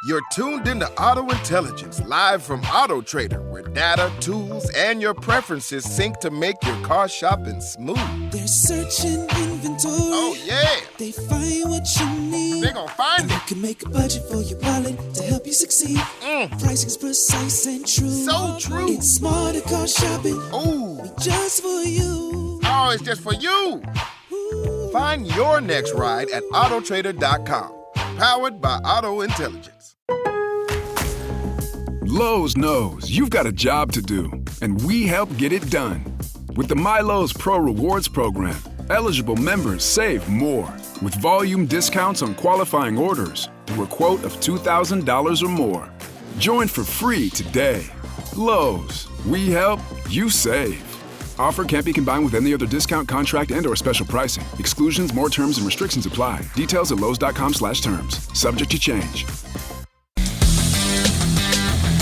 You're tuned into Auto Intelligence, live from Auto Trader, where data, tools, and your preferences sync to make your car shopping smooth. They're searching inventory. Oh, yeah. They find what you need. They're gonna find it. You can make a budget for your wallet to help you succeed. Pricing's precise and true. So true. It's smarter car shopping. Ooh. Just for you. Oh, it's just for you. Ooh. Find your next ride at autotrader.com. Powered by Auto Intelligence. Lowe's knows you've got a job to do, and we help get it done. With the MyLowe's Pro Rewards program, eligible members save more with volume discounts on qualifying orders through a quote of $2,000 or more. Join for free today. Lowe's, we help, you save. Offer can't be combined with any other discount, contract, and/or special pricing. Exclusions, more terms, and restrictions apply. Details at lowes.com/terms. Subject to change.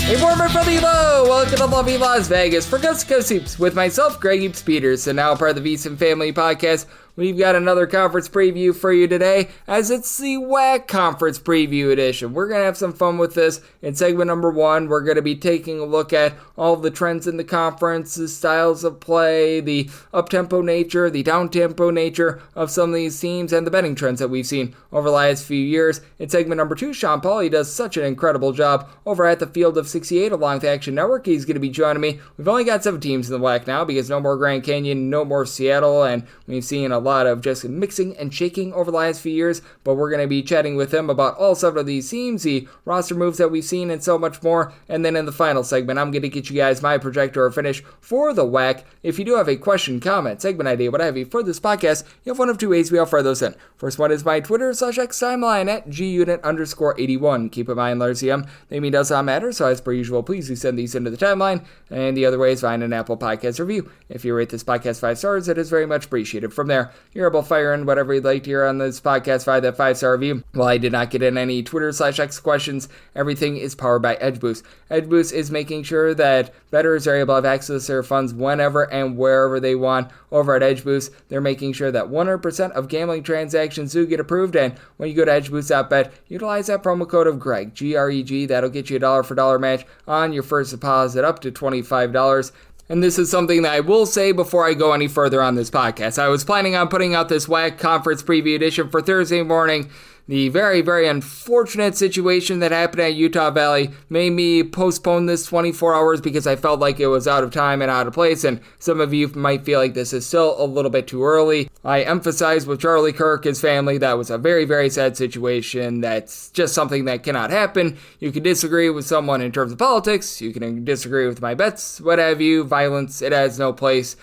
A warmer from the low. Welcome to lovely Las Vegas for Coast to Coast Hoops with myself, Greg Hoops Peters, and now part of the VSiN Family Podcast. We've got another conference preview for you today, as it's the WAC Conference Preview Edition. We're going to have some fun with this. In segment number 1, we're going to be taking a look at all the trends in the conference, the styles of play, the up-tempo nature, the down-tempo nature of some of these teams, and the betting trends that we've seen over the last few years. In segment number 2, Sean Pauly does such an incredible job over at the Field of 68 along with the Action Network. He's going to be joining me. We've only got 7 teams in the WAC now because no more Grand Canyon, no more Seattle, and we've seen a lot of just mixing and shaking over the last few years, but we're going to be chatting with him about all 7 of these teams, the roster moves that we've seen, and so much more. And then in the final segment, I'm going to get you guys my projector or finish for the WAC. If you do have a question, comment, segment idea, what have you for this podcast, you have one of 2 ways we offer those in. First one is my Twitter/X timeline at gunit_81. Keep in mind, Larsium, name does not matter, so as per usual, please do send these into the timeline. And the other way is find an Apple Podcast review. If you rate this podcast 5 stars, it is very much appreciated. From there, you're able to fire in whatever you'd like to hear on this podcast via that 5-star review. While I did not get in any Twitter/X questions, everything is powered by EdgeBoost. EdgeBoost is making sure that bettors are able to have access to their funds whenever and wherever they want over at EdgeBoost. They're making sure that 100% of gambling transactions do get approved, and when you go to edgeboost.bet, utilize that promo code of Greg, G-R-E-G. That'll get you a $1 match on your first deposit up to $25. And this is something that I will say before I go any further on this podcast. I was planning on putting out this WAC Conference Preview Edition for Thursday morning. The very, very unfortunate situation that happened at Utah Valley made me postpone this 24 hours because I felt like it was out of time and out of place, and some of you might feel like this is still a little bit too early. I emphasize with Charlie Kirk, his family, that was a very, very sad situation. That's just something that cannot happen. You can disagree with someone in terms of politics, you can disagree with my bets, what have you. Violence, it has no place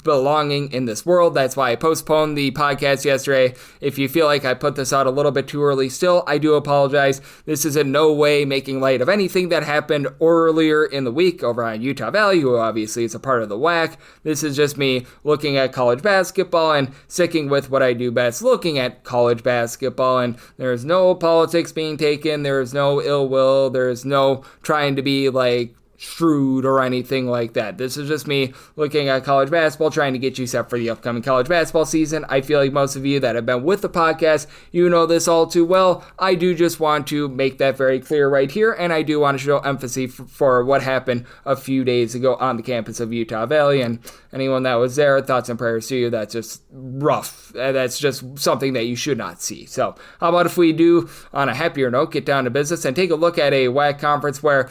belonging in this world. That's why I postponed the podcast yesterday. If you feel like I put this out a little bit too early still, I do apologize. This is in no way making light of anything that happened earlier in the week over on Utah Valley, who obviously is a part of the WAC. This is just me looking at college basketball and sticking with what I do best, looking at college basketball, and there's no politics being taken, there's no ill will, there's no trying to be like shrewd or anything like that. This is just me looking at college basketball, trying to get you set for the upcoming college basketball season. I feel like most of you that have been with the podcast, you know this all too well. I do just want to make that very clear right here, and I do want to show emphasis for what happened a few days ago on the campus of Utah Valley, and anyone that was there, thoughts and prayers to you. That's just rough. That's just something that you should not see. So how about if we do, on a happier note, get down to business and take a look at a WAC conference where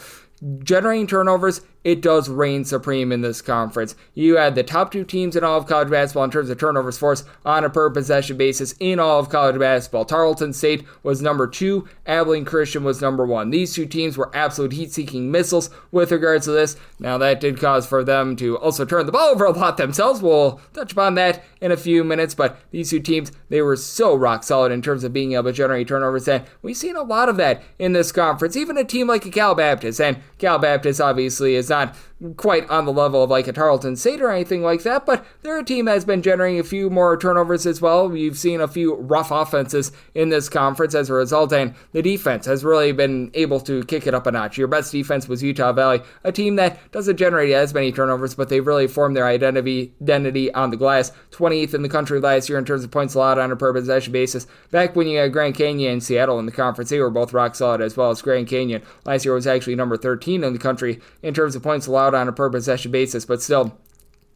generating turnovers, it does reign supreme in this conference. You had the top 2 teams in all of college basketball in terms of turnovers forced on a per possession basis in all of college basketball. Tarleton State was number 2, Abilene Christian was number 1. These 2 teams were absolute heat-seeking missiles with regards to this. Now that did cause for them to also turn the ball over a lot themselves. We'll touch upon that in a few minutes, but these 2 teams, they were so rock solid in terms of being able to generate turnovers, and we've seen a lot of that in this conference. Even a team like a Cal Baptist, and Cal Baptist obviously is not quite on the level of like a Tarleton State or anything like that, but they're a team that's been generating a few more turnovers as well. We've seen a few rough offenses in this conference as a result, and the defense has really been able to kick it up a notch. Your best defense was Utah Valley, a team that doesn't generate as many turnovers, but they've really formed their identity on the glass. 28th in the country last year in terms of points allowed on a per possession basis. Back when you had Grand Canyon and Seattle in the conference, they were both rock solid, as well as Grand Canyon. Last year was actually number 13 in the country in terms of points allowed on a per possession basis, but still,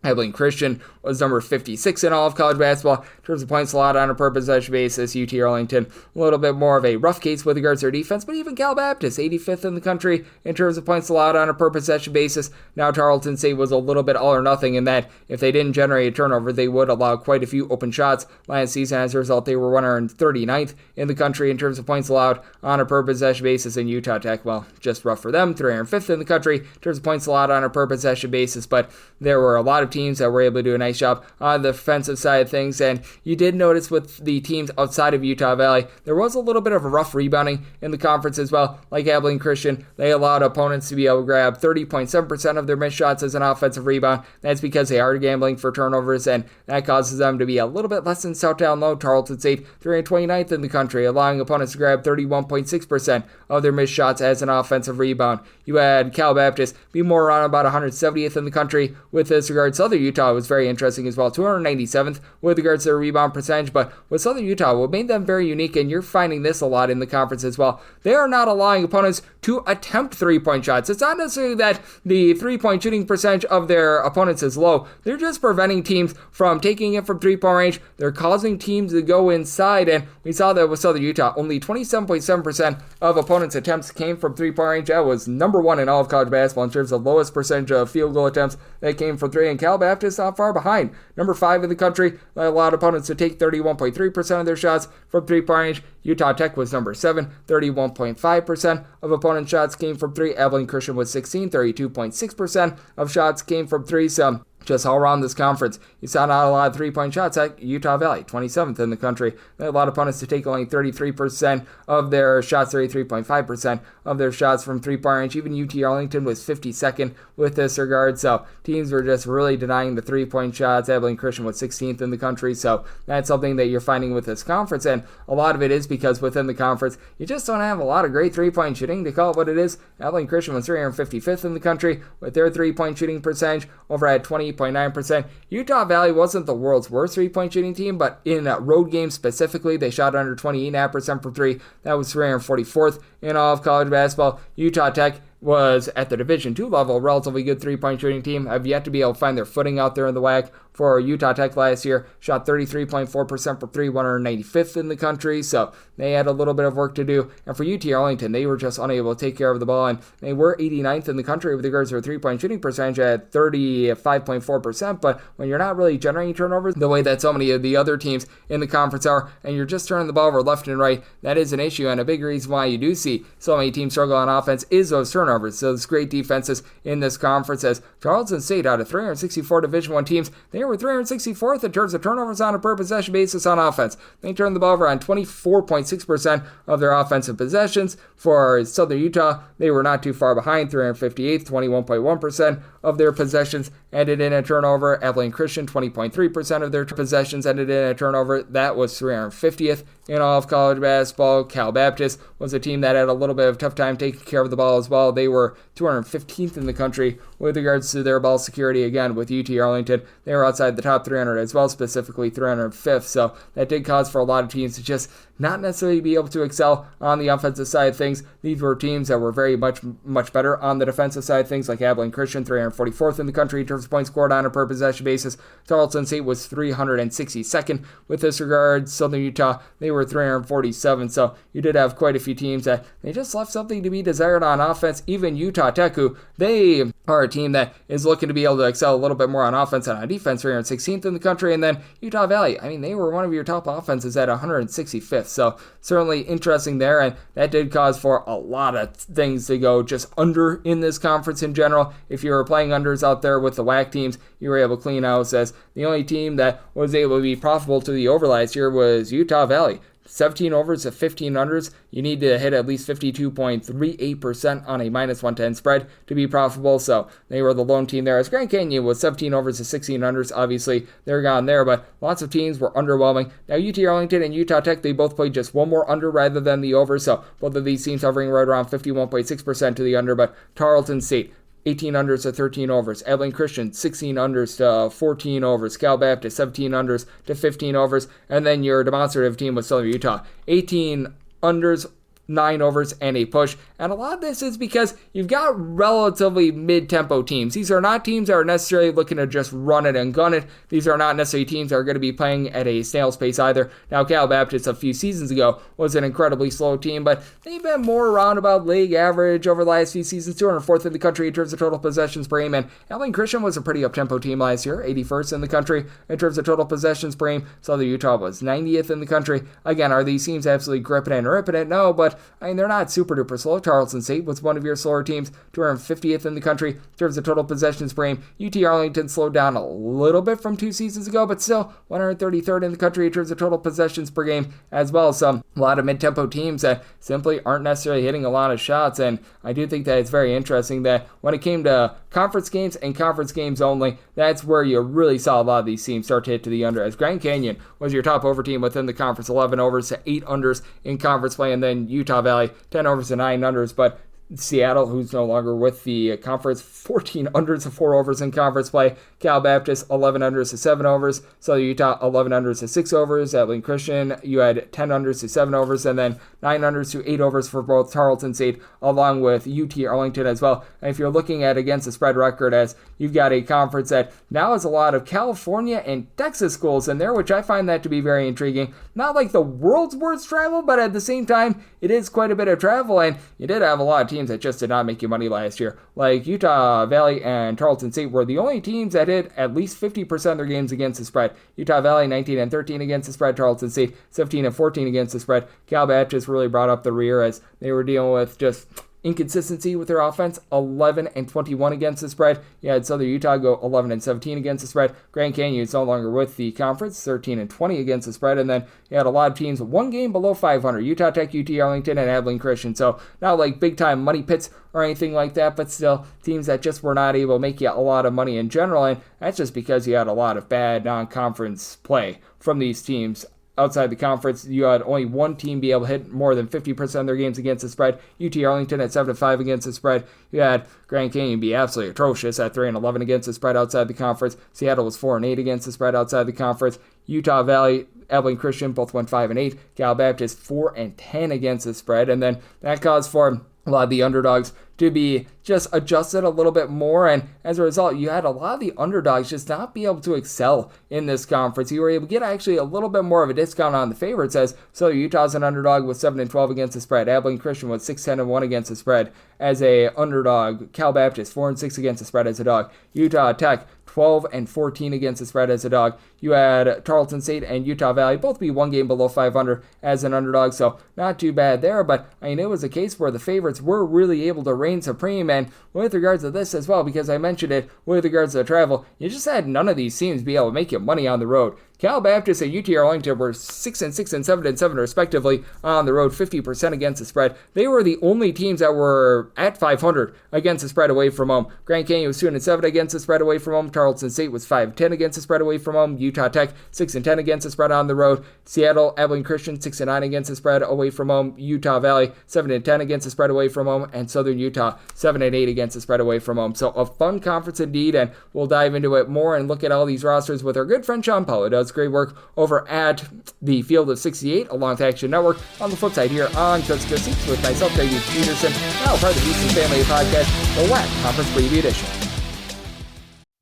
Abilene Christian was number 56 in all of college basketball in terms of points allowed on a per possession basis. UT Arlington, a little bit more of a rough case with regards to their defense, but even Cal Baptist, 85th in the country in terms of points allowed on a per possession basis. Now Tarleton State was a little bit all or nothing in that if they didn't generate a turnover, they would allow quite a few open shots last season. As a result, they were 139th in the country in terms of points allowed on a per possession basis. In Utah Tech, well, just rough for them, 305th in the country in terms of points allowed on a per possession basis, but there were a lot of teams that were able to do a nice job on the defensive side of things, and you did notice with the teams outside of Utah Valley, there was a little bit of a rough rebounding in the conference as well. Like Abilene Christian, they allowed opponents to be able to grab 30.7% of their missed shots as an offensive rebound. That's because they are gambling for turnovers, and that causes them to be a little bit less than South down low. Tarleton State, 329th in the country, allowing opponents to grab 31.6% of their missed shots as an offensive rebound. You had Cal Baptist be more around about 170th in the country with this regard. Southern Utah was very interesting as well, 297th with regards to their rebound percentage, but with Southern Utah, what made them very unique, and you're finding this a lot in the conference as well, they are not allowing opponents to attempt three-point shots. It's not necessarily that the three-point shooting percentage of their opponents is low. They're just preventing teams from taking it from three-point range. They're causing teams to go inside, and we saw that with Southern Utah. Only 27.7% of opponents' attempts came from three-point range. That was number one in all of college basketball in terms of lowest percentage of field goal attempts that came from three, and Cal Baptist not far behind. Number 5 in the country, that allowed opponents to take 31.3% of their shots from three-point range. Utah Tech was number 7, 31.5% of opponent shots came from three. Abilene Christian was 16, 32.6% of shots came from three. So just all around this conference, you saw not a lot of three-point shots at Utah Valley, 27th in the country. They allowed opponents to take only 33% of their shots, 33.5% of their shots from three-point range. Even UT Arlington was 52nd with this regard, so teams were just really denying the three-point shots. Abilene Christian was 16th in the country, so that's something that you're finding with this conference, and a lot of it is because within the conference, you just don't have a lot of great three-point shooting, to call it what it is. Abilene Christian was 355th in the country with their three-point shooting percentage over at 20.9%. Utah Valley wasn't the world's worst three-point shooting team, but in road games specifically, they shot under 28.5% from three. That was 344th in all of college basketball. Utah Tech was at the Division II level, a relatively good three-point shooting team. Have yet to be able to find their footing out there in the WAC. For Utah Tech last year, shot 33.4% from three, 195th in the country, so they had a little bit of work to do. And for UT Arlington, they were just unable to take care of the ball, and they were 89th in the country with regards to their three-point shooting percentage at 35.4%, but when you're not really generating turnovers the way that so many of the other teams in the conference are, and you're just turning the ball over left and right, that is an issue, and a big reason why you do see so many teams struggle on offense is those turnovers. So those great defenses in this conference, as Tarleton State, out of 364 Division I teams, they were 364th in terms of turnovers on a per possession basis on offense. They turned the ball over on 24.6% of their offensive possessions. For Southern Utah, they were not too far behind, 358th, 21.1% of their possessions ended in a turnover. Abilene Christian, 20.3% of their possessions ended in a turnover. That was 350th in all of college basketball. Cal Baptist was a team that had a little bit of a tough time taking care of the ball as well. They were 215th in the country with regards to their ball security. Again, with UT Arlington, they were outside the top 300 as well, specifically 305th. So that did cause for a lot of teams to just not necessarily be able to excel on the offensive side of things. These were teams that were very much better on the defensive side of things, like Abilene Christian, 344th in the country in terms of points scored on a per possession basis. Tarleton State was 362nd with this regard. Southern Utah, they were 347. So you did have quite a few teams that they just left something to be desired on offense. Even Utah Tech, who they are a team that is looking to be able to excel a little bit more on offense and on defense, 316th in the country. And then Utah Valley, I mean, they were one of your top offenses at 165th. So certainly interesting there, and that did cause for a lot of things to go just under in this conference in general. If you were playing unders out there with the WAC teams, you were able to clean house, as the only team that was able to be profitable to the over last year was Utah Valley. 17 overs to 15 unders, you need to hit at least 52.38% on a minus 110 spread to be profitable. So they were the lone team there. As Grand Canyon was 17 overs to 16 unders, obviously they're gone there, but lots of teams were underwhelming. Now UT Arlington and Utah Tech, they both played just one more under rather than the over, so both of these teams hovering right around 51.6% to the under. But Tarleton State, 18 unders to 13 overs. Abilene Christian, 16 unders to 14 overs. Cal Baptist, 17 unders to 15 overs. And then your demonstrative team was Southern Utah, 18 unders, 9 overs, and a push. And a lot of this is because you've got relatively mid-tempo teams. These are not teams that are necessarily looking to just run it and gun it. These are not necessarily teams that are going to be playing at a snail's pace either. Now, Cal Baptist a few seasons ago was an incredibly slow team, but they've been more around about league average over the last few seasons, 204th in the country in terms of total possessions per game. And Abilene Christian was a pretty up-tempo team last year, 81st in the country in terms of total possessions per game. Southern Utah was 90th in the country. Again, are these teams absolutely gripping it and ripping it? No, but I mean, they're not super duper slow. Tarleton State was one of your slower teams, 250th in the country in terms of total possessions per game. UT Arlington slowed down a little bit from 2 seasons ago, but still 133rd in the country in terms of total possessions per game as well. So a lot of mid-tempo teams that simply aren't necessarily hitting a lot of shots, and I do think that it's very interesting that when it came to conference games and conference games only, that's where you really saw a lot of these teams start to hit to the under, as Grand Canyon was your top over team within the conference, 11 overs to 8 unders in conference play, and then Utah Valley, 10 overs to 9 unders, but Seattle, who's no longer with the conference, 14 unders to 4 overs in conference play. Cal Baptist, 11 unders to 7 overs. Southern Utah, 11 unders to 6 overs. Abilene Christian, you had 10 unders to 7 overs, and then 9 unders to 8 overs for both Tarleton State, along with UT Arlington as well. And if you're looking at against the spread record, as you've got a conference that now has a lot of California and Texas schools in there, which I find that to be very intriguing. Not like the world's worst travel, but at the same time, it is quite a bit of travel, and you did have a lot of teams that just did not make you money last year. Like Utah Valley and Tarleton State were the only teams that hit at least 50% of their games against the spread. Utah Valley 19-13 against the spread. Tarleton State 17-14 against the spread. Cal Baptist really brought up the rear as they were dealing with just inconsistency with their offense, 11-21 against the spread. You had Southern Utah go 11-17 against the spread. Grand Canyon is no longer with the conference, 13-20 against the spread. And then you had a lot of teams one game below 500, Utah Tech, UT Arlington, and Abilene Christian. So not like big time money pits or anything like that, but still teams that just were not able to make you a lot of money in general. And that's just because you had a lot of bad non-conference play from these teams. Outside the conference, you had only one team be able to hit more than 50% of their games against the spread. UT Arlington at 7-5 against the spread. You had Grand Canyon be absolutely atrocious at 3-11 against the spread outside the conference. Seattle was 4-8 against the spread outside the conference. Utah Valley, Abilene Christian both went 5-8. Cal Baptist 4-10 against the spread, and then that caused for a lot of the underdogs to be just adjusted a little bit more, and as a result, you had a lot of the underdogs just not be able to excel in this conference. You were able to get actually a little bit more of a discount on the favorites, as so Utah's an underdog with 7-12 against the spread. Abilene Christian was 6-10-1 against the spread as a underdog. Cal Baptist 4-6 against the spread as a dog. Utah Tech 12-14 against the spread as a dog. You had Tarleton State and Utah Valley both be one game below 500 as an underdog, so not too bad there, but I mean, it was a case where the favorites were really able to reign supreme, and with regards to this as well, because I mentioned it, with regards to the travel, you just had none of these teams be able to make you money on the road. Cal Baptist and UT Arlington were 6-6 and 7-7 respectively on the road, 50% against the spread. They were the only teams that were at 500 against the spread away from home. Grand Canyon was 2-7 against the spread away from home. Tarleton State was 5-10 against the spread away from home. Utah Tech 6-10 against the spread on the road. Seattle, Abilene Christian 6-9 against the spread away from home. Utah Valley 7-10 against the spread away from home, and Southern Utah 7-8 against the spread away from home. So a fun conference indeed, and we'll dive into it more and look at all these rosters with our good friend Sean Paulo. Does great work over at the Field of 68 along with Action Network. On the flip side here on Coast to Coast Seats with myself, Greg Peterson, now part of the Beast and Family Podcast, the WAC Conference Preview Edition.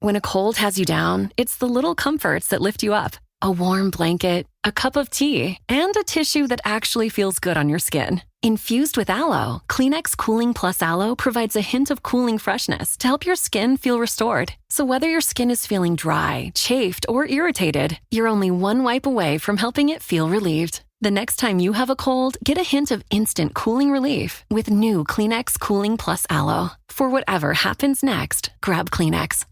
When a cold has you down, it's the little comforts that lift you up. A warm blanket, a cup of tea, and a tissue that actually feels good on your skin. Infused with aloe, Kleenex Cooling Plus Aloe provides a hint of cooling freshness to help your skin feel restored. So whether your skin is feeling dry, chafed, or irritated, you're only one wipe away from helping it feel relieved. The next time you have a cold, get a hint of instant cooling relief with new Kleenex Cooling Plus Aloe. For whatever happens next, grab Kleenex.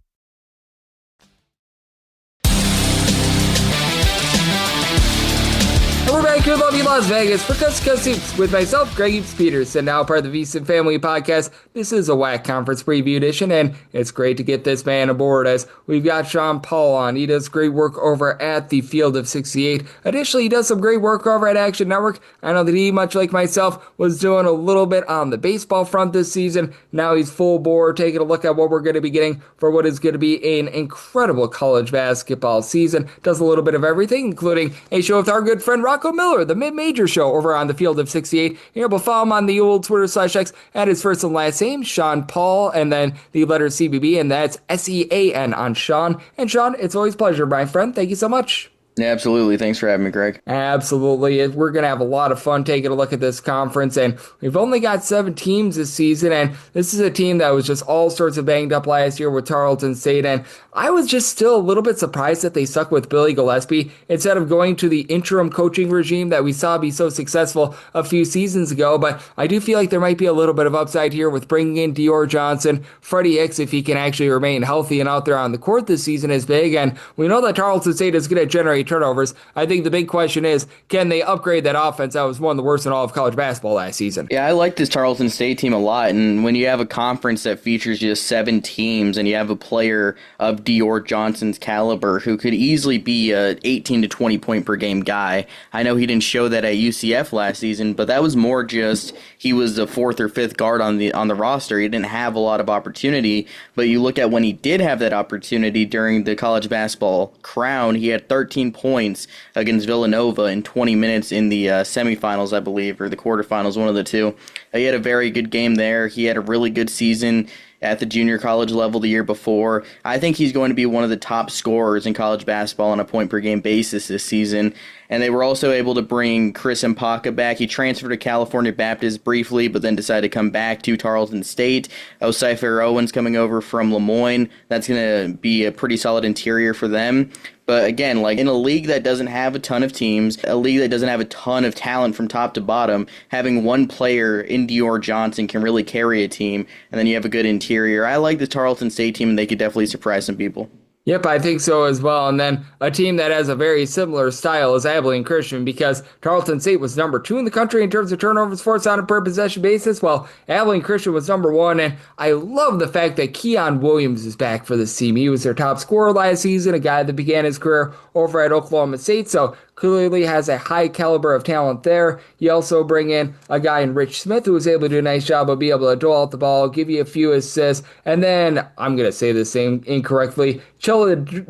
And we're back here in lovely Las Vegas for Coast to Coast Hoops with myself, Greg Peters, and now part of the VSiN Family Podcast. This is a WAC Conference Preview Edition, and it's great to get this man aboard as we've got Sean Paul on. He does great work over at the Field of 68. Additionally, he does some great work over at Action Network. I know that he, much like myself, was doing a little bit on the baseball front this season. Now he's full bore, taking a look at what we're going to be getting for what is going to be an incredible college basketball season. Does a little bit of everything, including a show with our good friend Rocco Miller, the Mid-Major Show over on the Field of 68. You're able to follow him on the old Twitter/X at his first and last name, Sean Paul, and then the letter CBB, and that's SEAN on Sean. And Sean, it's always a pleasure, my friend. Thank you so much. Yeah, absolutely. Thanks for having me, Greg. Absolutely. We're going to have a lot of fun taking a look at this conference, and we've only got 7 teams this season, and this is a team that was just all sorts of banged up last year with Tarleton State, and I was just still a little bit surprised that they stuck with Billy Gillespie instead of going to the interim coaching regime that we saw be so successful a few seasons ago, but I do feel like there might be a little bit of upside here with bringing in Dior Johnson. Freddie Hicks, if he can actually remain healthy and out there on the court this season, is big, and we know that Tarleton State is going to generate turnovers. I think the big question is, can they upgrade that offense that was one of the worst in all of college basketball last season? Yeah, I like this Tarleton State team a lot, and when you have a conference that features just 7 teams and you have a player of Dior Johnson's caliber who could easily be a 18 to 20 point per game guy. I know he didn't show that at UCF last season, but that was more just he was the 4th or 5th guard on the roster. He didn't have a lot of opportunity, but you look at when he did have that opportunity during the college basketball crown, he had 13 points against Villanova in 20 minutes in the semifinals, I believe, or the quarterfinals, one of the two. He had a very good game there. He had a really good season at the junior college level the year before. I think he's going to be one of the top scorers in college basketball on a point-per-game basis this season. And they were also able to bring Chris Mpaka back. He transferred to California Baptist briefly, but then decided to come back to Tarleton State. Osipher Owens coming over from Lemoyne. That's going to be a pretty solid interior for them. But again, like in a league that doesn't have a ton of teams, a league that doesn't have a ton of talent from top to bottom, having one player in Dior Johnson can really carry a team, and then you have a good interior. I like the Tarleton State team, and they could definitely surprise some people. Yep, I think so as well. And then a team that has a very similar style is Abilene Christian, because Tarleton State was number 2 in the country in terms of turnovers forced on a per possession basis, while Abilene Christian was number 1. And I love the fact that Keon Williams is back for this team. He was their top scorer last season, a guy that began his career over at Oklahoma State, so clearly has a high caliber of talent there. You also bring in a guy in Rich Smith who was able to do a nice job of being able to dole out the ball, give you a few assists, and then, I'm going to say this name incorrectly,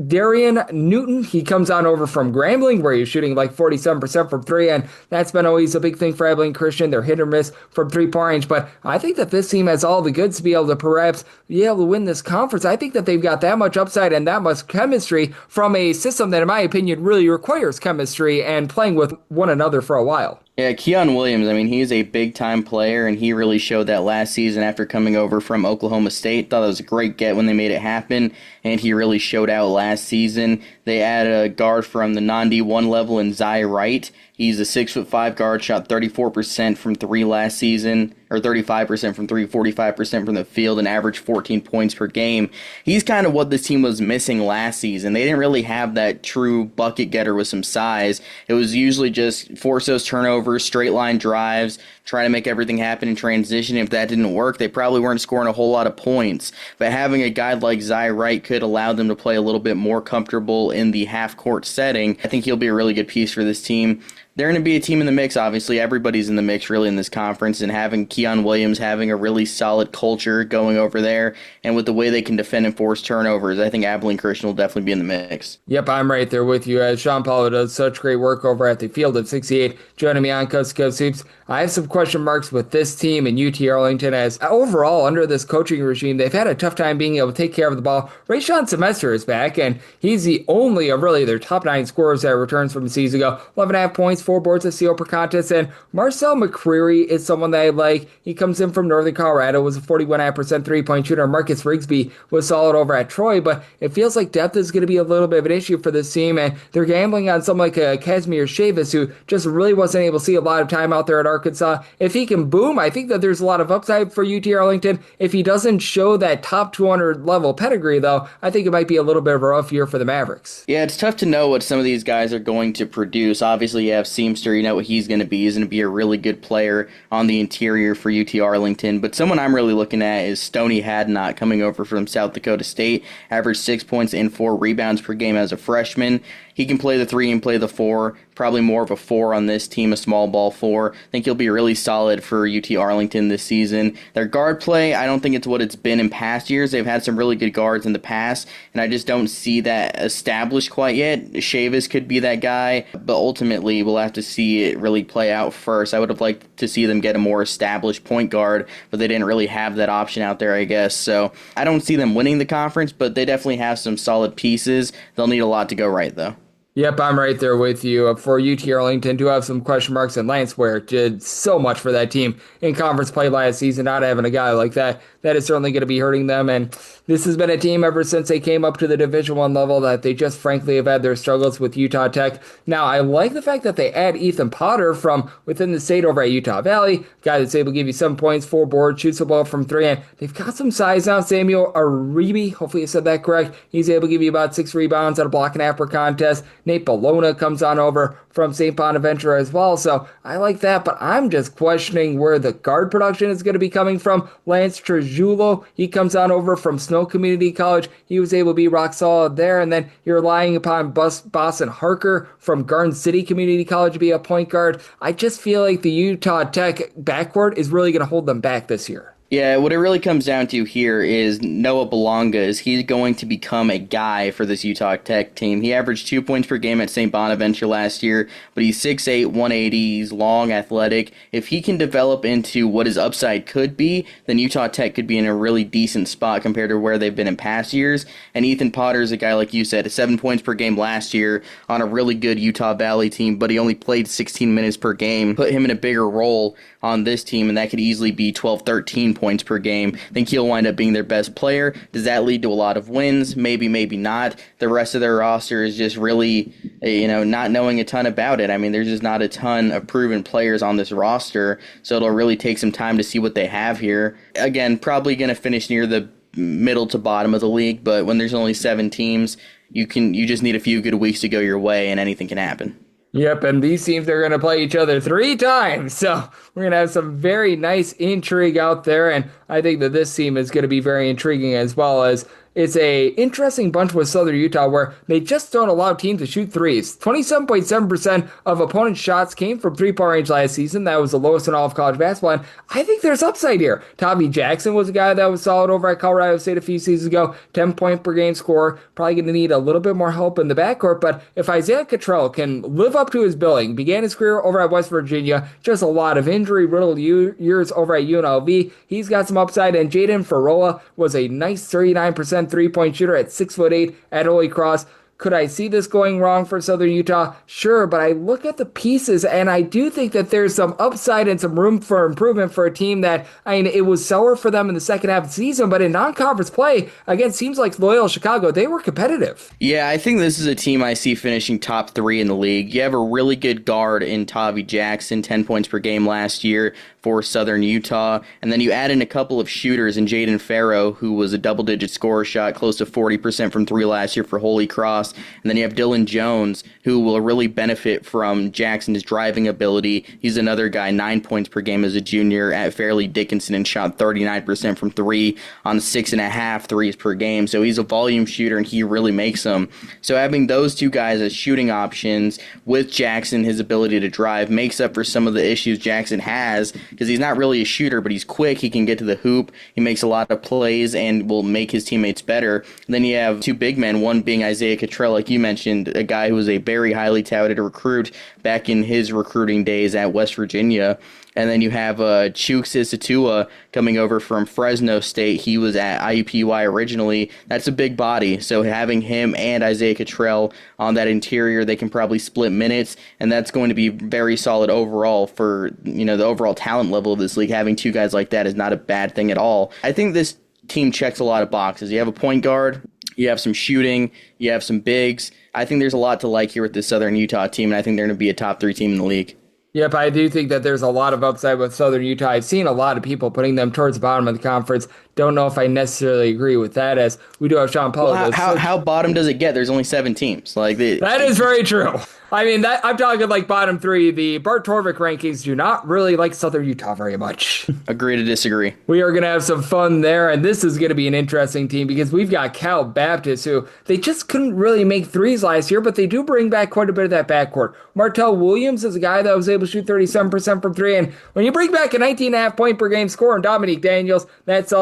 Darian Newton. He comes on over from Grambling, where he's shooting like 47% from 3, and that's been always a big thing for Abilene Christian. They're hit or miss from 3-point range, but I think that this team has all the goods to be able to perhaps be able to win this conference. I think that they've got that much upside and that much chemistry from a system that, in my opinion, really requires chemistry and playing with one another for a while. Yeah, Keon Williams, I mean, he's a big-time player, and he really showed that last season after coming over from Oklahoma State. Thought it was a great get when they made it happen, and he really showed out last season. They added a guard from the non-D1 level in Zai Wright. He's a 6'5" guard, shot 34% from 3 last season, or 35% from 3, 45% from the field, and averaged 14 points per game. He's kind of what this team was missing last season. They didn't really have that true bucket getter with some size. It was usually just force those turnovers, straight line drives, try to make everything happen in transition. If that didn't work, they probably weren't scoring a whole lot of points. But having a guy like Zai Wright could allow them to play a little bit more comfortable in the half-court setting. I think he'll be a really good piece for this team. They're going to be a team in the mix, obviously. Everybody's in the mix, really, in this conference, and having Keon Williams having a really solid culture going over there, and with the way they can defend and force turnovers, I think Abilene Christian will definitely be in the mix. Yep, I'm right there with you, as Sean Paulo does such great work over at the Field of 68. Joining me on Coast to Coast Hoops, I have some question marks with this team and UT Arlington, as overall, under this coaching regime, they've had a tough time being able to take care of the ball. Rayshawn Semester is back, and he's the only of really their top 9 scorers that returns from a season ago. 11.5 points, 4 boards, a steal per contest, and Marcel McCreary is someone that I like. He comes in from Northern Colorado, was a 41.5% three-point shooter. Marcus Rigsby was solid over at Troy, but it feels like depth is going to be a little bit of an issue for this team, and they're gambling on someone like Casimir Chavis, who just really wasn't able to see a lot of time out there at Arkansas. If he can boom, I think that there's a lot of upside for UT Arlington. If he doesn't show that top 200 level pedigree, though, I think it might be a little bit of a rough year for the Mavericks. Yeah, it's tough to know what some of these guys are going to produce. Obviously, you have seamster, you know what he's going to be. He's going to be a really good player on the interior for UT Arlington. But someone I'm really looking at is Stoney Hadnot, coming over from South Dakota State. Averaged 6 points and 4 rebounds per game as a freshman. He can play the 3 and play the 4, probably more of a 4 on this team, a small ball 4. I think he'll be really solid for UT Arlington this season. Their guard play, I don't think it's what it's been in past years. They've had some really good guards in the past, and I just don't see that established quite yet. Chavis could be that guy, but ultimately we'll have to see it really play out first. I would have liked to see them get a more established point guard, but they didn't really have that option out there, I guess. So I don't see them winning the conference, but they definitely have some solid pieces. They'll need a lot to go right, though. Yep, I'm right there with you. For UT Arlington, do have some question marks, and Lance Ware did so much for that team in conference play last season. Not having a guy like that is certainly going to be hurting them. And this has been a team ever since they came up to the Division I level that they just frankly have had their struggles with Utah Tech. Now, I like the fact that they add Ethan Potter from within the state over at Utah Valley, guy that's able to give you 7 points, 4 boards, shoots the ball from 3, and they've got some size now. Samuel Aribi, hopefully I said that correct. He's able to give you about 6 rebounds at a block and half per contest. Nate Bologna comes on over from St. Bonaventure as well, so I like that, but I'm just questioning where the guard production is going to be coming from. Lance Trejulo, he comes on over from Snow Community College. He was able to be rock solid there, and then you're relying upon Boston Harker from Garden City Community College to be a point guard. I just feel like the Utah Tech backcourt is really going to hold them back this year. Yeah, what it really comes down to here is Noah Belonga. Is he's going to become a guy for this Utah Tech team. He averaged 2 points per game at St. Bonaventure last year, but he's 6'8", 180, he's long, athletic. If he can develop into what his upside could be, then Utah Tech could be in a really decent spot compared to where they've been in past years. And Ethan Potter is a guy, like you said, 7 points per game last year on a really good Utah Valley team, but he only played 16 minutes per game. Put him in a bigger role on this team, and that could easily be 12, 13 points per game. I think he'll wind up being their best player. Does that lead to a lot of wins? Maybe, maybe not. The rest of their roster is just really, not knowing a ton about it. I mean, there's just not a ton of proven players on this roster, so it'll really take some time to see what they have here. Again, probably going to finish near the middle to bottom of the league, but when there's only 7 teams, you just need a few good weeks to go your way, and anything can happen. Yep, and these teams are going to play each other 3 times, so we're going to have some very nice intrigue out there, and I think that this team is going to be very intriguing as well, as it's a interesting bunch with Southern Utah where they just don't allow teams to shoot threes. 27.7% of opponents' shots came from three-point range last season. That was the lowest in all of college basketball, and I think there's upside here. Tommy Jackson was a guy that was solid over at Colorado State a few seasons ago, 10-point per game scorer, probably going to need a little bit more help in the backcourt, but if Isaiah Cottrell can live up to his billing, began his career over at West Virginia, just a lot of injury-riddled years over at UNLV, he's got some upside, and Jaden Farola was a nice 39% three-point shooter at 6'8" at Holy Cross. Could I see this going wrong for Southern Utah? Sure, but I look at the pieces, and I do think that there's some upside and some room for improvement for a team that, it was sour for them in the second half of the season, but in non-conference play, against teams like Loyola Chicago, they were competitive. Yeah, I think this is a team I see finishing top 3 in the league. You have a really good guard in Tavi Jackson, 10 points per game last year for Southern Utah, and then you add in a couple of shooters in Jaden Farrow, who was a double-digit scorer, shot close to 40% from 3 last year for Holy Cross. And then you have Dylan Jones, who will really benefit from Jackson's driving ability. He's another guy, 9 points per game as a junior at Fairleigh Dickinson, and shot 39% from 3 on 6.5 threes per game. So he's a volume shooter, and he really makes them. So having those 2 guys as shooting options with Jackson, his ability to drive, makes up for some of the issues Jackson has, because he's not really a shooter, but he's quick. He can get to the hoop. He makes a lot of plays and will make his teammates better. And then you have 2 big men, one being Isaiah Cottrell, like you mentioned, a guy who was a very highly touted recruit back in his recruiting days at West Virginia. And then you have Chuks Isatua coming over from Fresno State. He was at IUPUI originally. That's a big body. So having him and Isaiah Cottrell on that interior, they can probably split minutes, and that's going to be very solid overall for the overall talent level of this league. Having 2 guys like that is not a bad thing at all. I think this team checks a lot of boxes. You have a point guard, you have some shooting, you have some bigs. I think there's a lot to like here with this Southern Utah team, and I think they're going to be a top 3 team in the league. Yep, I do think that there's a lot of upside with Southern Utah. I've seen a lot of people putting them towards the bottom of the conference. Don't know if I necessarily agree with that, as we do have Sean Paul. Well, how bottom does it get? There's only 7 teams. That is very true. I mean, I'm talking like bottom 3. The Bart Torvik rankings do not really like Southern Utah very much. Agree to disagree. We are going to have some fun there, and this is going to be an interesting team because we've got Cal Baptist, who they just couldn't really make threes last year, but they do bring back quite a bit of that backcourt. Martell Williams is a guy that was able to shoot 37% from 3, and when you bring back a 19.5 point per game scorer and Dominique Daniels, that's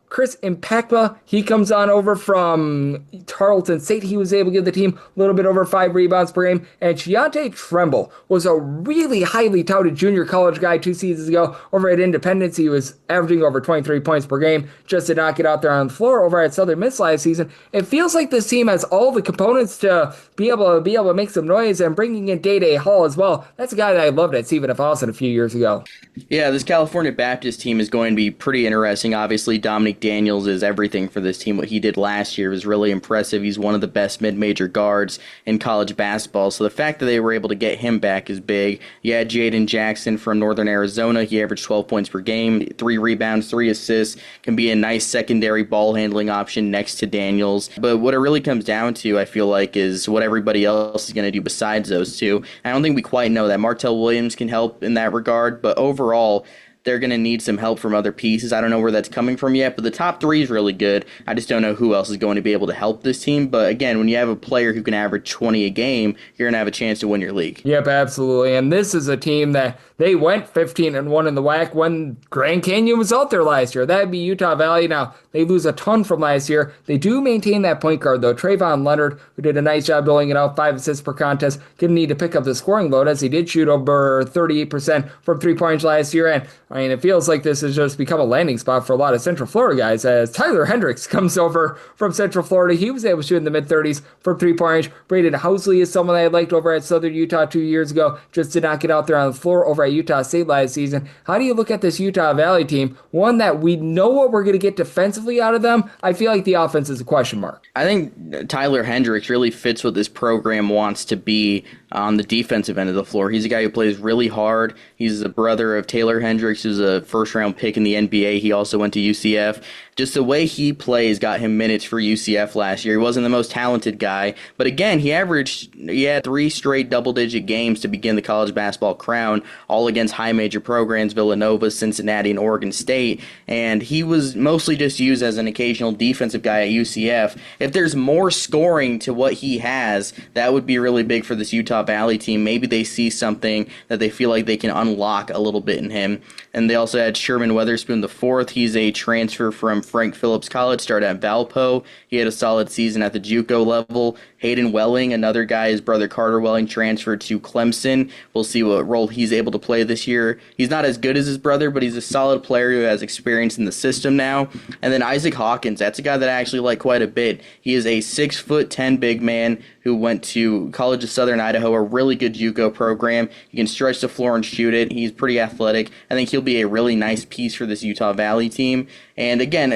Chris Impakba, he comes on over from Tarleton State. He was able to give the team a little bit over 5 rebounds per game. And Chiante Tremble was a really highly touted junior college guy 2 seasons ago over at Independence. He was averaging over 23 points per game, just did not get out there on the floor. Over at Southern Miss last season, it feels like this team has all the components to be able to make some noise, and bringing in Day Hall as well. That's a guy that I loved at Stephen F. Austin a few years ago. Yeah, this California Baptist team is going to be pretty interesting. Obviously, Dominique Daniels is everything for this team. What he did last year was really impressive. He's one of the best mid-major guards in college basketball, so the fact that they were able to get him back is big. You had Jaden Jackson from Northern Arizona. He averaged 12 points per game, 3 rebounds, 3 assists, can be a nice secondary ball handling option next to Daniels. But what it really comes down to, I feel like, is what everybody else is going to do besides those two. I don't think we quite know that. Martell Williams can help in that regard, but overall, they're going to need some help from other pieces. I don't know where that's coming from yet, but the top 3 is really good. I just don't know who else is going to be able to help this team. But again, when you have a player who can average 20 a game, you're going to have a chance to win your league. Yep, absolutely. And this is a team that they went 15-1 in the WAC when Grand Canyon was out there last year. That'd be Utah Valley. Now, they lose a ton from last year. They do maintain that point guard, though. Trayvon Leonard, who did a nice job doling it out, 5 assists per contest, going to need to pick up the scoring load, as he did shoot over 38% from 3-point last year. And, I mean, it feels like this has just become a landing spot for a lot of Central Florida guys, as Tyler Hendricks comes over from Central Florida. He was able to shoot in the mid-30s from 3-point range. Braden Housley is someone that I liked over at Southern Utah 2 years ago, just did not get out there on the floor over at Utah State last season. How do you look at this Utah Valley team? One that we know what we're going to get defensively out of them. I feel like the offense is a question mark. I think Tyler Hendricks really fits what this program wants to be on the defensive end of the floor. He's a guy who plays really hard. He's the brother of Taylor Hendricks, who's a first-round pick in the NBA. He also went to UCF. Just the way he plays got him minutes for UCF last year. He wasn't the most talented guy, but again, he had 3 straight double-digit games to begin the college basketball crown, all against high-major programs, Villanova, Cincinnati, and Oregon State, and he was mostly just used as an occasional defensive guy at UCF. If there's more scoring to what he has, that would be really big for this Utah Valley team. Maybe they see something that they feel like they can unlock a little bit in him. And they also had Sherman Weatherspoon IV. He's a transfer from Frank Phillips College, started at Valpo. He had a solid season at the JUCO level. Hayden Welling, another guy, his brother Carter Welling, transferred to Clemson. We'll see what role he's able to play this year. He's not as good as his brother, but he's a solid player who has experience in the system now. And then Isaac Hawkins, that's a guy that I actually like quite a bit. He is a 6'10" big man who went to College of Southern Idaho, a really good JUCO program. He can stretch the floor and shoot it. He's pretty athletic. I think he'll be a really nice piece for this Utah Valley team. And again,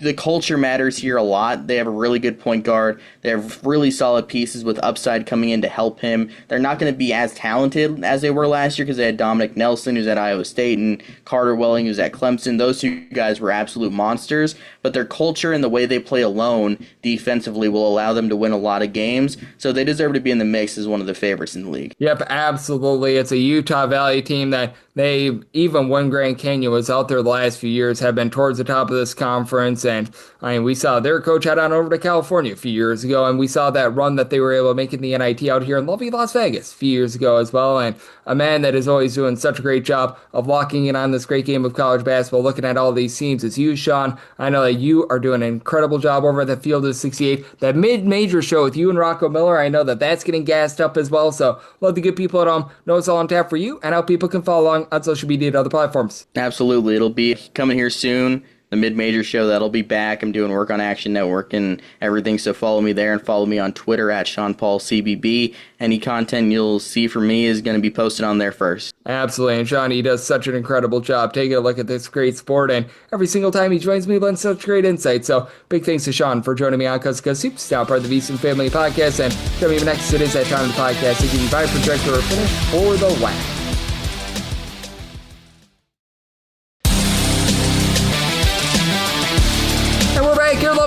the culture matters here a lot. They have a really good point guard. They have really solid pieces with upside coming in to help him. They're not going to be as talented as they were last year because they had Dominic Nelson, who's at Iowa State, and Carter Welling, who's at Clemson. Those 2 guys were absolute monsters, but their culture and the way they play alone defensively will allow them to win a lot of games. So they deserve to be in the mix as one of the favorites in the league. Yep, absolutely. It's a Utah Valley team that they, even when Grand Canyon was out there the last few years, have been towards the top of this conference. And I mean, we saw their coach head on over to California a few years ago, and we saw that run that they were able to make in the NIT out here in lovely Las Vegas a few years ago as well. And a man that is always doing such a great job of locking in on this great game of college basketball, looking at all these teams, is you, Sean. I know that you are doing an incredible job over at the Field of 68. That mid-major show with you and Rocco Miller, I know that that's getting gassed up as well. So love the good people at home know it's all on tap for you and how people can follow along on social media and other platforms. Absolutely. It'll be coming here soon. The mid-major show, that'll be back. I'm doing work on Action Network and everything, so follow me there and follow me on Twitter at SeanPaulCBB. Any content you'll see from me is going to be posted on there first. Absolutely, and Sean, he does such an incredible job taking a look at this great sport, and every single time he joins me, he lends such great insight. So big thanks to Sean for joining me on Coast to Coast Hoops, now part of the VSiN Family Podcast, and coming up next, it is that time of the podcast to give you 5 projector or finish for the WAC.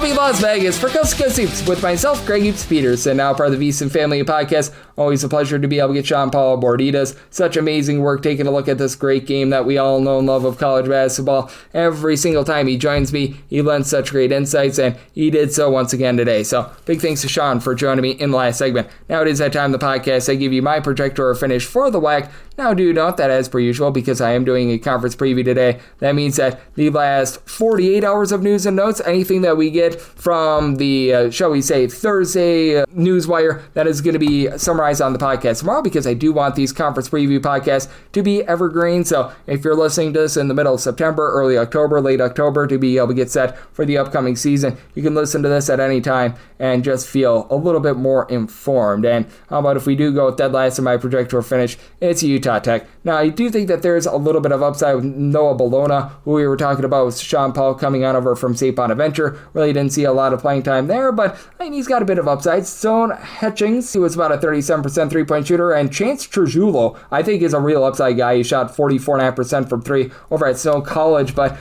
lovely Las Vegas for Coast to Coast Hoops with myself, Greg Hoops Peterson, now part of the VSiN Family Podcast. Always a pleasure to be able to get Sean Paul aboard. He does such amazing work taking a look at this great game that we all know and love of college basketball. Every single time he joins me, he lends such great insights, and he did so once again today. So big thanks to Sean for joining me in the last segment. Now it is that time of the podcast. I give you my projector or finish for the WAC. Now do note that as per usual, because I am doing a conference preview today, that means that the last 48 hours of news and notes, anything that we get from the, shall we say, Thursday newswire, that is going to be summarized on the podcast tomorrow, because I do want these conference preview podcasts to be evergreen. So if you're listening to this in the middle of September, early October, late October, to be able to get set for the upcoming season, you can listen to this at any time and just feel a little bit more informed. And how about if we do go with dead last in my projector or finish, it's Utah Tech. Now, I do think that there's a little bit of upside with Noah Bologna, who we were talking about with Sean Paul coming on over from St. Bonaventure. Really didn't see a lot of playing time there, but I mean, he's got a bit of upside. Stone Hutchings, who was about a 37% three-point shooter, and Chance Trujillo, I think, is a real upside guy. He shot 44.5% from three over at Stone College, but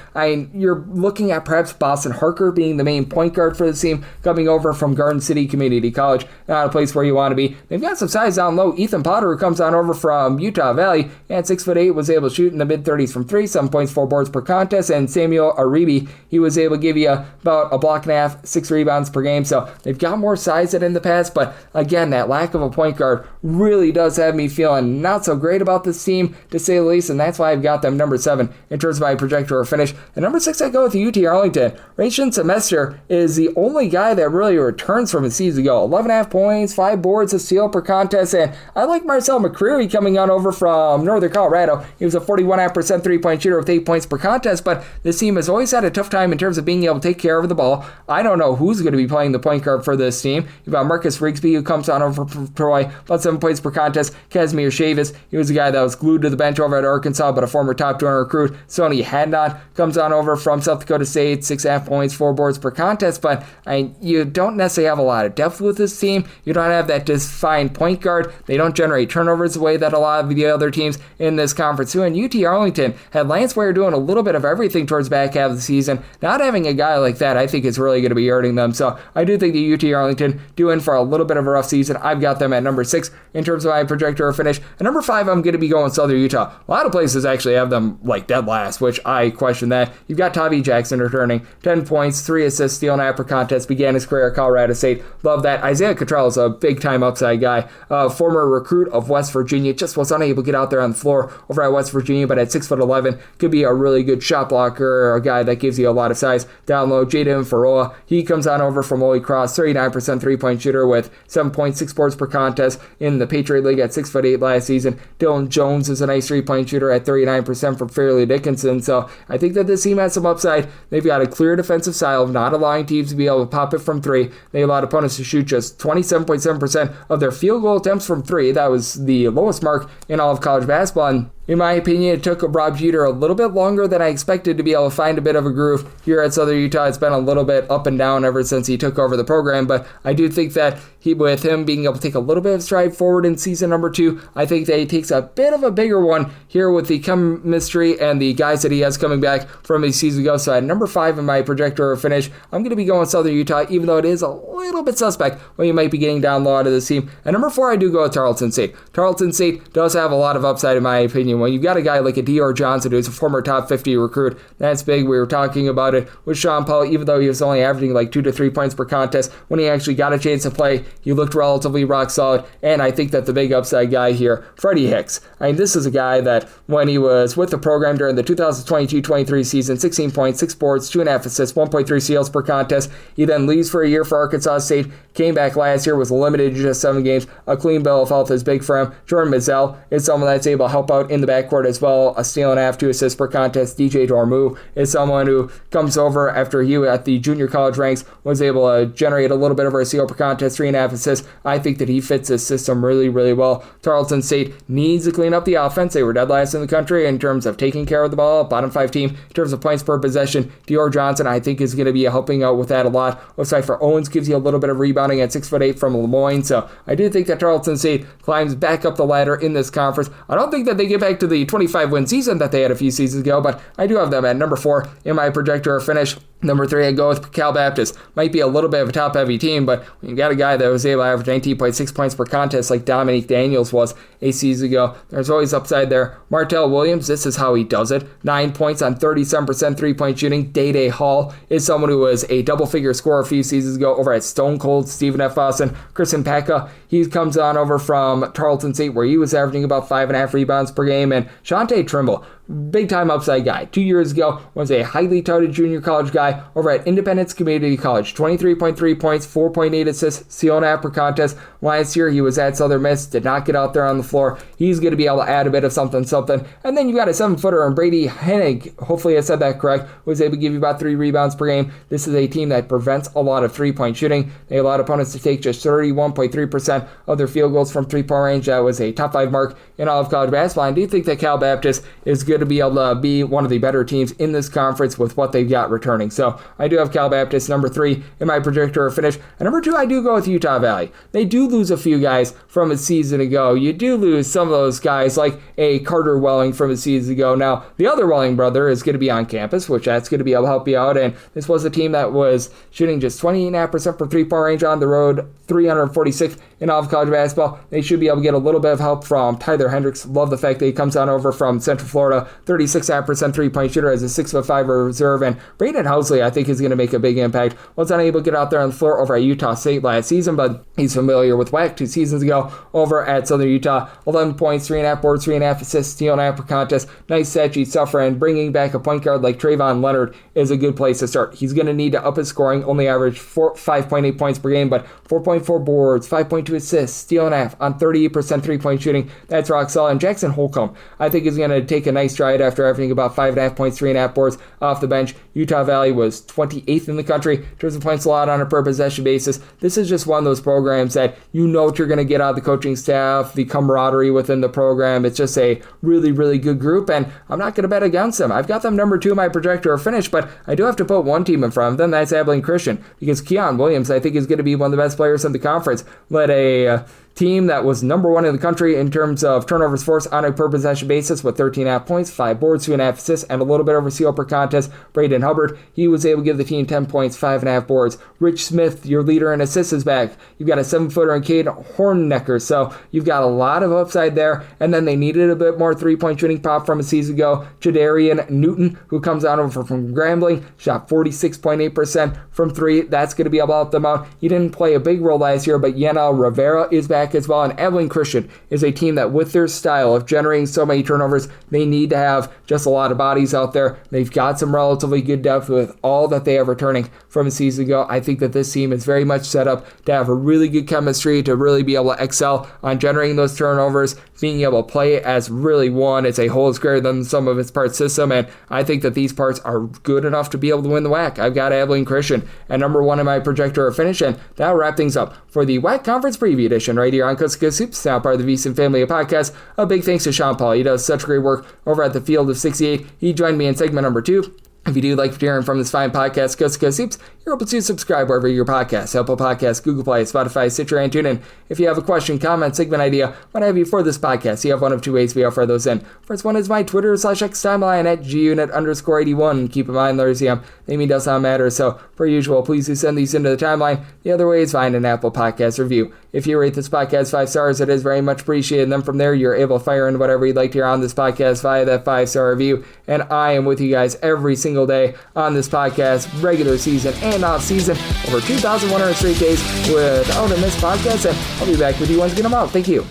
you're looking at perhaps Boston Harker being the main point guard for the team, coming over from Garden City Community College, not a place where you want to be. They've got some size down low. Ethan Potter, who comes on over from Utah Valley, at 6'8", was able to shoot in the mid-30s from three, 7 points, 4 boards per contest, and Samuel Aribi, he was able to give you about a block and a half, 6 rebounds per game. So they've got more size than in the past, but again, that lack of a point guard really does have me feeling not so great about this team, to say the least, and that's why I've got them number 7 in terms of my projector or finish. And number 6, I go with UT Arlington. Rayshon Semester is the only guy that really returns from a season ago. 11.5 points, 5 boards, a steal per contest, and I like Marcel McCreary coming on over from Northern Colorado. He was a 41.5% three-point shooter with 8 points per contest, but this team has always had a tough time in terms of being able to take care of the ball. I don't know who's going to be playing the point guard for this team. You've got Marcus Rigsby, who comes on over from Troy, about 7 points per contest. Casimir Chavis, he was a guy that was glued to the bench over at Arkansas, but a former top 200 recruit. Sonny Hadnot comes on over from South Dakota State, 6.5 points, 4 boards per contest, but you don't necessarily have a lot of depth with this team. You don't have that defined point guard. They don't generate turnovers the way that a lot of the other teams in this conference do. And UT Arlington had Lance Ware doing a little bit of everything towards the back half of the season. Not having a guy like that, I think, is really going to be hurting them. So I do think the UT Arlington do in for a little bit of a rough season. I've got them at number 6 in terms of my projector or finish. And number 5, I'm going to be going Southern Utah. A lot of places actually have them like dead last, which I question that. You've got Tavi Jackson returning, 10 points, 3 assists, steal and half per contest, began his career at Colorado State. Love that. Isaiah Cottrell is a big-time upside guy. Former recruit of West Virginia, just was unable to get out there on the floor over at West Virginia, but at 6'11", could be a really good shot blocker, or a guy that gives you a lot of size down low. Jaden Faroa, he comes on over from Holy Cross, 39% three-point shooter with 7.6 boards per contest in the Patriot League at 6'8" last season. Dylan Jones is a nice three-point shooter at 39% from Fairleigh Dickinson. So I think that this team has some upside. They've got a clear defensive style of not allowing teams to be able to pop it from three. They allowed opponents to shoot just 27.7% of their field goal attempts from three. That was the lowest mark in all of college basketball. And in my opinion, it took Rob Jeter a little bit longer than I expected to be able to find a bit of a groove here at Southern Utah. It's been a little bit up and down ever since he took over the program, but I do think that with him being able to take a little bit of stride forward in season number 2, I think that he takes a bit of a bigger one here with the chemistry and the guys that he has coming back from a season ago. So at number 5 in my projector finish, I'm going to be going Southern Utah, even though it is a little bit suspect when you might be getting down low out of this team. At number 4, I do go with Tarleton State. Tarleton State does have a lot of upside in my opinion. When you've got a guy like a Dior Johnson, who's a former top 50 recruit, that's big. We were talking about it with Sean Paul, even though he was only averaging like 2 to 3 points per contest. When he actually got a chance to play, he looked relatively rock solid, and I think that the big upside guy here, Freddie Hicks. I mean, this is a guy that when he was with the program during the 2022-23 season, 16 points, 6 boards, 2.5 assists, 1.3 steals per contest. He then leaves for a year for Arkansas State, came back last year, was limited to just 7 games. A clean bill of health is big for him. Jordan Mazzell is someone that's able to help out in the backcourt as well. A steal and a half, 2 assists per contest. DJ Dormu is someone who comes over after he at the junior college ranks was able to generate a little bit of a steal per contest, 3.5 assists. I think that he fits this system really, really well. Tarleton State needs to clean up the offense. They were dead last in the country in terms of taking care of the ball, bottom 5 team in terms of points per possession. Dior Johnson, I think, is going to be helping out with that a lot. Cypher Owens gives you a little bit of rebounding at 6'8" from Lemoyne. So I do think that Tarleton State climbs back up the ladder in this conference. I don't think that they get back to the 25-win season that they had a few seasons ago, but I do have them at number 4 in my projector finish. Number 3, I'd go with Cal Baptist. Might be a little bit of a top-heavy team, but when you got a guy that was able to average 19.6 points per contest like Dominique Daniels was a season ago, there's always upside there. Martell Williams, this is how he does it. 9 points on 37% three-point shooting. Day Hall is someone who was a double-figure scorer a few seasons ago over at Stone Cold Stephen F. Austin. Kristen Packa, he comes on over from Tarleton State where he was averaging about 5.5 rebounds per game. And Shantae Trimble, big-time upside guy. 2 years ago was a highly touted junior college guy over at Independence Community College. 23.3 points, 4.8 assists, steal and half per contest. Last year he was at Southern Miss, did not get out there on the floor. He's going to be able to add a bit of something. And then you got a 7-footer in Brady Hennig, hopefully I said that correct, was able to give you about 3 rebounds per game. This is a team that prevents a lot of three-point shooting. They allow opponents to take just 31.3% of their field goals from three-point range. That was a top 5 mark in all of college basketball. I do think that Cal Baptist is going to be able to be one of the better teams in this conference with what they've got returning. So I do have Cal Baptist number 3 in my projector finish. And number 2, I do go with Utah Valley. They do lose a few guys from a season ago. You do lose some of those guys like a Carter Welling from a season ago. Now, the other Welling brother is going to be on campus, which that's going to be able to help you out. And this was a team that was shooting just 28.5% from three-point range on the road, 346th in all of college basketball. They should be able to get a little bit of help from Tyler Hendricks. Love the fact that he comes on over from Central Florida, 36.5% three-point shooter as a 6'5" reserve. And Braden Housley, I think, is going to make a big impact. Was unable to get out there on the floor over at Utah State last season, but he's familiar with WAC 2 seasons ago over at Southern Utah. 11 points, 3.5 boards, 3.5 assists, steal and half per contest. Nice set sheet stuff, and bringing back a point guard like Trayvon Leonard is a good place to start. He's going to need to up his scoring, only average 5.8 points per game, but 4.4 boards, 5.2 assists, steal and half on 38% three-point shooting. That's rock solid. And Jackson Holcomb, I think, is going to take a nice stride after averaging about 5.5 points, 3.5 boards off the bench. Utah Valley was 28th in the country in terms of points allowed on a per possession basis. This is just one of those programs that you know what you're going to get out of the coaching staff, the camaraderie within the program. It's just a really, really good group, and I'm not going to bet against them. I've got them number 2 in my projector finish, but I do have to put one team in front of them. That's Abilene Christian, because Keon Williams, I think, is going to be one of the best players in the conference. Led a team that was number 1 in the country in terms of turnovers forced on a per possession basis with 13.5 points, 5 boards, 2.5 assists, and a little bit over a steal per contest. Braden Hubbard, he was able to give the team 10 points, 5.5 boards. Rich Smith, your leader in assists, is back. You've got a 7-footer in Cade Hornnecker, so you've got a lot of upside there. And then they needed a bit more three-point shooting pop from a season ago. Jadarian Newton, who comes on over from Grambling, shot 46.8% from 3. That's going to be able to help them out. He didn't play a big role last year, but Yana Rivera is back as well. And Abilene Christian is a team that, with their style of generating so many turnovers, they need to have just a lot of bodies out there. They've got some relatively good depth with all that they have returning from a season ago. I think that this team is very much set up to have a really good chemistry, to really be able to excel on generating those turnovers, being able to play as really one. It's a whole is greater than some of its parts system, and I think that these parts are good enough to be able to win the WAC. I've got Abilene Christian at number 1 in my projector finish, and that'll wrap things up for the WAC Conference Preview Edition right here on Coast to Coast Hoops, now part of the VSiN family of podcasts. A big thanks to Sean Paul. He does such great work over at the Field of 68. He joined me in segment number 2. If you do like hearing from this fine podcast, Coast to Coast Hoops, you're able to subscribe wherever your podcasts, Apple Podcasts, Google Play, Spotify, Stitcher, and TuneIn. If you have a question, comment, segment idea, what have you for this podcast, you have one of 2 ways we offer those in. First one is my Twitter/X timeline at gunit_81. Keep in mind, there's naming does not matter, so per usual, please do send these into the timeline. The other way is find an Apple Podcast review. If you rate this podcast 5 stars, it is very much appreciated. And then from there, you're able to fire in whatever you'd like to hear on this podcast via that 5-star review. And I am with you guys every single day on this podcast, regular season and off season, over 2,100 straight days without a missed podcast. And I'll be back with you once again tomorrow. Thank you.